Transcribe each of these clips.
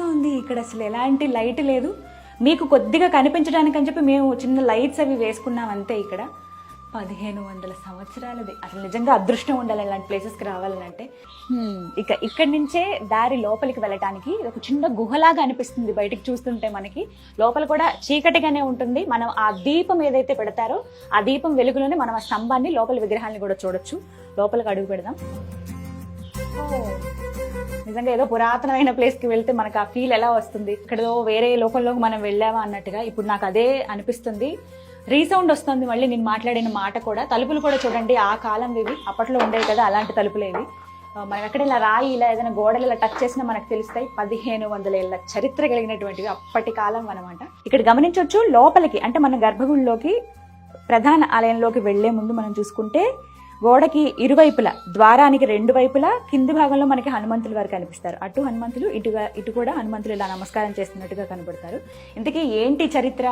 చీకటిగా ఉంది ఇక్కడ, అసలు ఎలాంటి లైట్ లేదు. మీకు కొద్దిగా కనిపించడానికి అని చెప్పి మేము చిన్న లైట్స్ అవి వేసుకున్నాం అంతే. ఇక్కడ 1500 సంవత్సరాలది. అసలు నిజంగా అదృష్టం ఉండాలి ఇలాంటి ప్లేసెస్కి రావాలంటే. ఇక ఇక్కడి నుంచే దారి లోపలికి వెళ్ళటానికి ఒక చిన్న గుహలాగా అనిపిస్తుంది బయటికి చూస్తుంటే. మనకి లోపల కూడా చీకటిగానే ఉంటుంది. మనం ఆ దీపం ఏదైతే పెడతారో ఆ దీపం వెలుగులోనే మనం ఆ స్తంభాన్ని, లోపల విగ్రహాన్ని కూడా చూడొచ్చు. లోపలికి అడుగు పెడదాం. నిజంగా ఏదో పురాతనమైన ప్లేస్కి వెళ్తే మనకు ఆ ఫీల్ ఎలా వస్తుంది, ఇక్కడో వేరే లోకంలోకి మనం వెళ్ళామా అన్నట్టుగా ఇప్పుడు నాకు అదే అనిపిస్తుంది. రీసౌండ్ వస్తుంది మళ్ళీ నేను మాట్లాడిన మాట కూడా. తలుపులు కూడా చూడండి, ఆ కాలం ఇవి, అప్పట్లో ఉండేవి కదా అలాంటి తలుపులు ఇవి. మనం ఎక్కడ ఇలా రాయి ఇలా ఏదైనా గోడలు ఇలా టచ్ చేసినా మనకు తెలుస్తాయి. 1500 ఏళ్ల చరిత్ర కలిగినటువంటివి, అప్పటి కాలం అనమాట. ఇక్కడ గమనించవచ్చు లోపలికి, అంటే మన గర్భగుడిలోకి ప్రధాన ఆలయంలోకి వెళ్లే ముందు మనం చూసుకుంటే గోడకి ఇరువైపులా, ద్వారానికి 2 వైపులా కింది భాగంలో మనకి హనుమంతులు వారు కనిపిస్తారు. అటు హనుమంతులు, ఇటు కూడా హనుమంతులు ఇలా నమస్కారం చేస్తున్నట్టుగా కనబడతారు. ఇంతకీ ఏంటి చరిత్ర,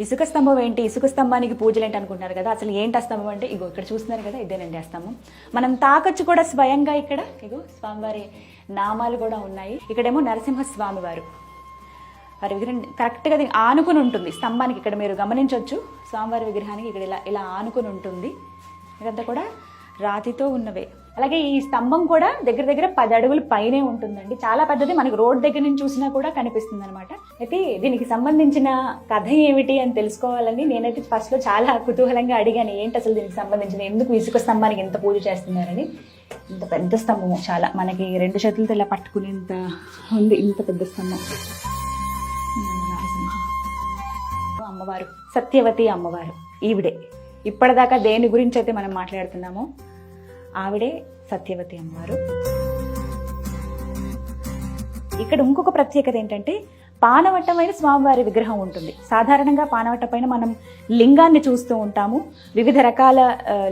ఇసుక స్తంభం ఏంటి, ఇసుక స్తంభానికి పూజలు ఏంటి అనుకుంటున్నారు కదా. అసలు ఏంటి ఆ స్తంభం అంటే ఇగో ఇక్కడ చూస్తున్నారు కదా, ఇదేనండి ఆ స్తంభం. మనం తాకచ్చు కూడా స్వయంగా. ఇక్కడ ఇగో స్వామివారి నామాలు కూడా ఉన్నాయి. ఇక్కడేమో నరసింహస్వామి వారు, వారి విగ్రహం కరెక్ట్గా ఆనుకుని ఉంటుంది స్తంభానికి. ఇక్కడ మీరు గమనించవచ్చు స్వామివారి విగ్రహానికి ఇక్కడ ఇలా ఆనుకుని ఉంటుంది. ఇదంతా కూడా రాతితో ఉన్నవే. అలాగే ఈ స్తంభం కూడా దగ్గర 10 అడుగుల పైనే ఉంటుందండి, చాలా పెద్దది. మనకి రోడ్ దగ్గర నుంచి చూసినా కూడా కనిపిస్తుంది అనమాట. అయితే దీనికి సంబంధించిన కథ ఏమిటి అని తెలుసుకోవాలని నేనైతే ఫస్ట్ లో చాలా కుతూహలంగా అడిగాను, ఏంటి అసలు దీనికి సంబంధించిన, ఎందుకు ఇసుక స్తంభానికి ఎంత పూజ చేస్తున్నారని. ఇంత పెద్ద స్తంభము, చాలా మనకి 2 చేతులతో ఇలా పట్టుకునేంత ఉంది, ఇంత పెద్ద స్తంభం. అమ్మవారు సత్యవతి అమ్మవారు ఈవిడే. ఇప్పటిదాకా దేని గురించి అయితే మనం మాట్లాడుతున్నామో ఆవిడే సత్యవతి అమ్మవారు. ఇక్కడ ఇంకొక ప్రత్యేకత ఏంటంటే పానవట్టమైన స్వామివారి విగ్రహం ఉంటుంది. సాధారణంగా పానవట్ట పైన మనం లింగాన్ని చూస్తూ ఉంటాము, వివిధ రకాల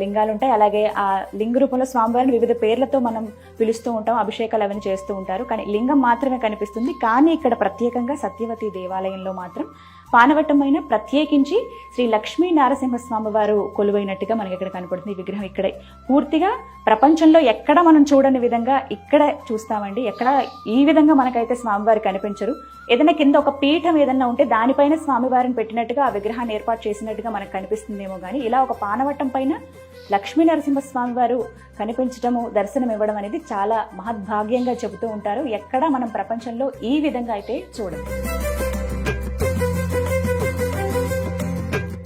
లింగాలు ఉంటాయి. అలాగే ఆ లింగ రూపంలో స్వామివారిని వివిధ పేర్లతో మనం పిలుస్తూ ఉంటాం, అభిషేకాలు అవన్నీ చేస్తూ ఉంటారు. కానీ లింగం మాత్రమే కనిపిస్తుంది. కానీ ఇక్కడ ప్రత్యేకంగా సత్యవతి దేవాలయంలో మాత్రం పానవట్టమైన ప్రత్యేకించి శ్రీ లక్ష్మీ నారసింహస్వామి వారు కొలువైనట్టుగా మనకి ఇక్కడ కనపడుతుంది. ఈ విగ్రహం ఇక్కడే పూర్తిగా ప్రపంచంలో ఎక్కడ మనం చూడని విధంగా ఇక్కడ చూస్తామండి. ఎక్కడ ఈ విధంగా మనకైతే స్వామివారు కనిపించరు. ఏదైనా కింద ఒక పీఠం ఏదైనా ఉంటే దానిపైన స్వామివారిని పెట్టినట్టుగా ఆ విగ్రహాన్ని ఏర్పాటు చేసినట్టుగా మనకు కనిపిస్తుందేమో కానీ ఇలా ఒక పానవట్టం పైన లక్ష్మీ నరసింహస్వామి వారు కనిపించడము, దర్శనం ఇవ్వడం అనేది చాలా మహద్భాగ్యంగా చెబుతూ ఉంటారు. ఎక్కడ మనం ప్రపంచంలో ఈ విధంగా అయితే చూడదు.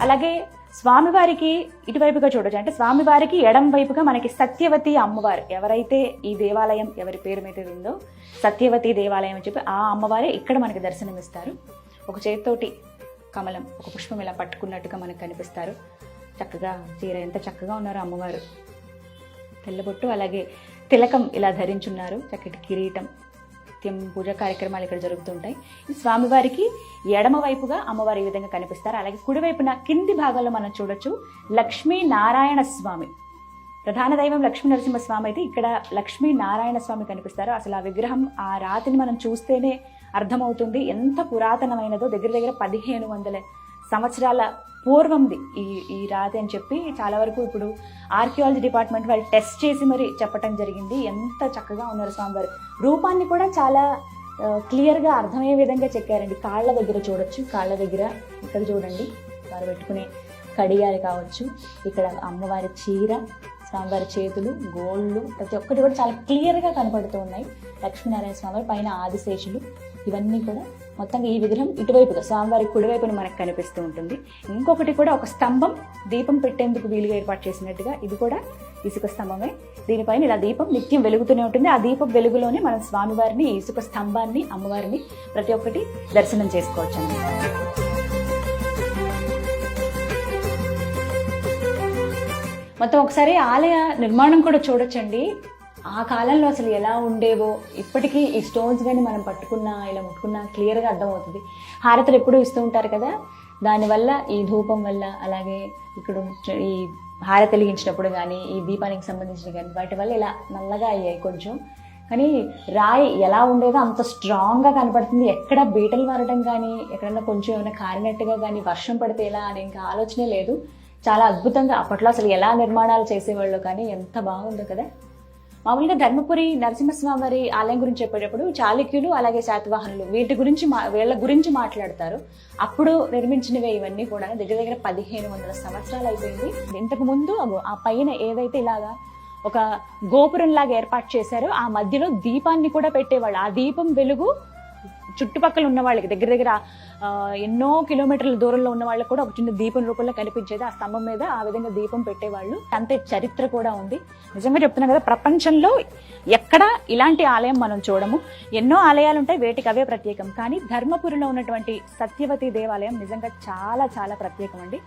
అలాగే స్వామివారికి ఇటువైపుగా చూడొచ్చు, అంటే స్వామివారికి ఎడం వైపుగా మనకి సత్యవతి అమ్మవారు, ఎవరైతే ఈ దేవాలయం ఎవరి పేరు మీద ఉందో సత్యవతి దేవాలయం అని చెప్పి ఆ అమ్మవారే ఇక్కడ మనకి దర్శనమిస్తారు. ఒక చేతితోటి కమలం, ఒక పుష్పం ఇలా పట్టుకున్నట్టుగా మనకు కనిపిస్తారు. చక్కగా చీర, ఎంత చక్కగా ఉన్నారు అమ్మవారు. తెల్లబొట్టు, అలాగే తిలకం ఇలా ధరించున్నారు, చక్కటి కిరీటం. నిత్యం పూజా కార్యక్రమాలు ఇక్కడ జరుగుతుంటాయి. ఈ స్వామివారికి ఎడమ వైపుగా అమ్మవారు ఈ విధంగా కనిపిస్తారు. అలాగే కుడివైపున కింది భాగంలో మనం చూడొచ్చు లక్ష్మీ నారాయణ స్వామి. ప్రధాన దైవం లక్ష్మీ నరసింహస్వామి అయితే ఇక్కడ లక్ష్మీ నారాయణ స్వామి కనిపిస్తారు. అసలు ఆ విగ్రహం, ఆ రాతిని మనం చూస్తేనే అర్థమవుతుంది ఎంత పురాతనమైనదో. దగ్గర 1500 సంవత్సరాల పూర్వంది ఈ రాతి అని చెప్పి చాలా వరకు ఇప్పుడు ఆర్కియాలజీ డిపార్ట్మెంట్ వాళ్ళు టెస్ట్ చేసి మరి చెప్పటం జరిగింది. ఎంత చక్కగా ఉన్నారు స్వామివారు. రూపాన్ని కూడా చాలా క్లియర్గా అర్థమయ్యే విధంగా చెక్కారండి. కాళ్ళ దగ్గర చూడొచ్చు, కాళ్ళ దగ్గర ఇక్కడ చూడండి వారు పెట్టుకునే కడియాలు కావచ్చు, ఇక్కడ అమ్మవారి చీర, స్వామివారి చేతులు, గోళ్ళు, ప్రతి ఒక్కటి కూడా చాలా క్లియర్గా కనపడుతూ ఉన్నాయి. లక్ష్మీనారాయణ స్వామివారి పైన ఆదిశేషులు, ఇవన్నీ కూడా మొత్తంగా ఈ విగ్రహం ఇటువైపుగా స్వామివారి కుడివైపున మనకు కనిపిస్తూ ఉంటుంది. ఇంకొకటి కూడా ఒక స్తంభం దీపం పెట్టేందుకు వీలుగా ఏర్పాటు చేసినట్టుగా, ఇది కూడా ఇసుక స్తంభమే. దీనిపైన ఇలా దీపం నిత్యం వెలుగుతూనే ఉంటుంది. ఆ దీపం వెలుగులోనే మనం స్వామివారిని, ఇసుక స్తంభాన్ని, అమ్మవారిని ప్రతి ఒక్కటి దర్శనం చేసుకోవచ్చు అన్నమాట. మొత్తం ఒకసారి ఆలయ నిర్మాణం కూడా చూడొచ్చండి. ఆ కాలంలో అసలు ఎలా ఉండేవో ఇప్పటికీ ఈ స్టోన్స్ కానీ మనం పట్టుకున్నా ఇలా ముట్టుకున్నా క్లియర్గా అర్థమవుతుంది. హారతులు ఎప్పుడూ ఇస్తూ ఉంటారు కదా, దానివల్ల ఈ ధూపం వల్ల, అలాగే ఇక్కడ ఈ హారతి వెలిగించినప్పుడు కానీ, ఈ దీపానికి సంబంధించిన కానీ వాటి వల్ల ఇలా నల్లగా అయ్యాయి కొంచెం. కానీ రాయి ఎలా ఉండేదో అంత స్ట్రాంగ్గా కనపడుతుంది. ఎక్కడ బీటలు మారడం కానీ, ఎక్కడన్నా కొంచెం ఏమైనా కారినట్టుగా కానీ, వర్షం పడితే ఎలా అని ఇంకా ఆలోచనే లేదు. చాలా అద్భుతంగా అప్పట్లో అసలు ఎలా నిర్మాణాలు చేసేవాళ్ళు, కానీ ఎంత బాగుందో కదా. మామూలుగా ధర్మపురి నరసింహస్వామి వారి ఆలయం గురించి చెప్పేటప్పుడు చాళుక్యులు అలాగే శాతవాహనులు వీళ్ళ గురించి మాట్లాడతారు. అప్పుడు నిర్మించినవే ఇవన్నీ కూడా. దగ్గర దగ్గర 1500 సంవత్సరాలు అయిపోయింది. ఇంతకు ముందు ఆ పైన ఏదైతే ఇలాగా ఒక గోపురం లాగా ఏర్పాటు చేశారో ఆ మధ్యలో దీపాన్ని కూడా పెట్టేవాళ్ళు. ఆ దీపం వెలుగు చుట్టుపక్కల ఉన్న వాళ్ళకి దగ్గర దగ్గర ఎన్నో కిలోమీటర్ల దూరంలో ఉన్న వాళ్ళకి కూడా ఒక చిన్న దీపం రూపంలో కనిపించేది. ఆ స్తంభం మీద ఆ విధంగా దీపం పెట్టేవాళ్ళు. అంతే చరిత్ర కూడా ఉంది. నిజంగా చెప్తున్నాం కదా, ప్రపంచంలో ఎక్కడ ఇలాంటి ఆలయం మనం చూడము. ఎన్నో ఆలయాలు ఉంటాయి, వేటికి అవే ప్రత్యేకం. కానీ ధర్మపురిలో ఉన్నటువంటి సత్యవతి దేవాలయం నిజంగా చాలా చాలా ప్రత్యేకం అండి.